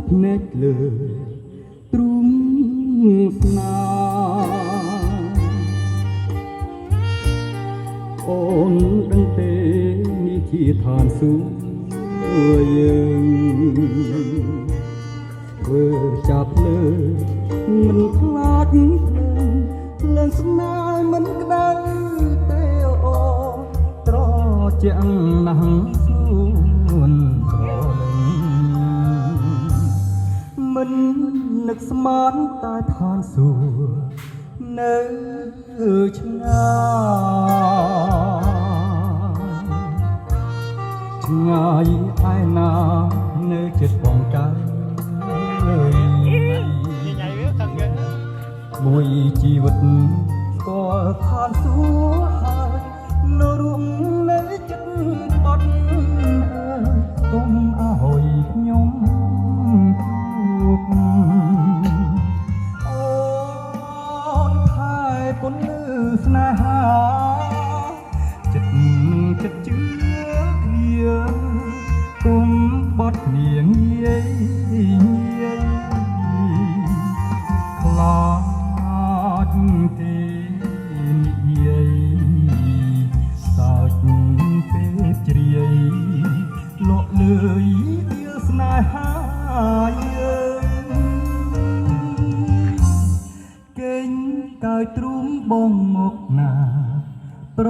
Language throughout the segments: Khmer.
ភ្នែកលើទ្រូងស្នាអូនដឹងទេនេះជាឋានសួគ៌យើងធ្វើចាប់លើមិនខ្លាចភ្លើងស្នេហ៍មិនក្តៅទេអូនត្រជាក់ណាស់សួនស្រលឹងមិននឹកស្មានតែឋានសួគ៌នៅឆ្ងាយឆ្ងាយឯណានៅចិត្តបងកើមួយជីវិតក៏ឋានសួគ៌ហើយនៅរួមនៅចិត្តបត់គុំអើយខ្ញុំជួបអូនថែពុនស្នេហាចិត្តនឹងចិត្តជឿគ្នាគុំបត់គ្នាងាយងាយខ្លាចទេនិយាយសើចពេលជ្រាយលក់លឿយវាស្នេហាយើងកេងកើយទ្រូងបងមកណាប្រ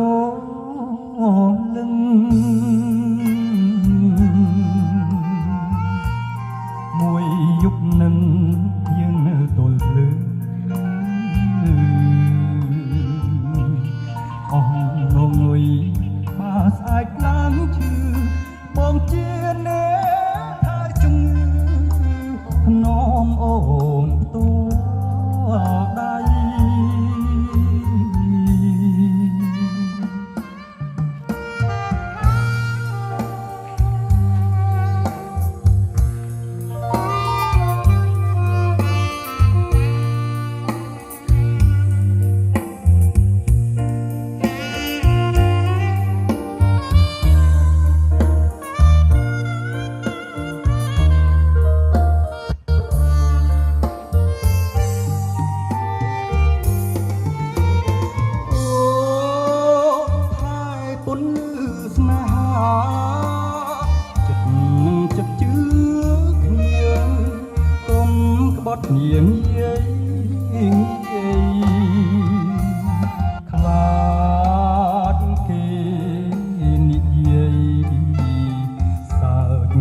លឹងមួយយប់នឹងយើងនៅទល់ភ្លើងអស់ងងុយបាស្អែកឡើងឈឺបងជាអ្នកថាជំងឺភ្នំអូនទួដៃនាងយាយងាយខ្លាចគេនិយាយសើច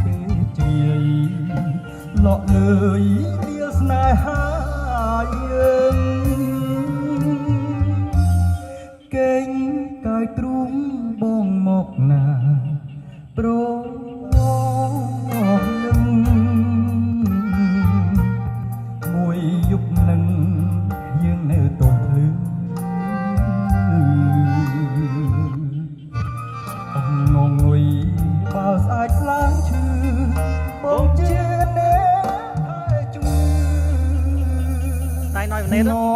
ពេលជ្រាយលក់លឿយវាស្នេហាយើងកេងកើយទ្រូងបងមកណាប្រយប់នឹងយើងនៅទល់ភ្លឺអស់ងងុយបើស្អាតឡើងឈឺបងជាអ្នកហើយជួយតែnói về nét đó.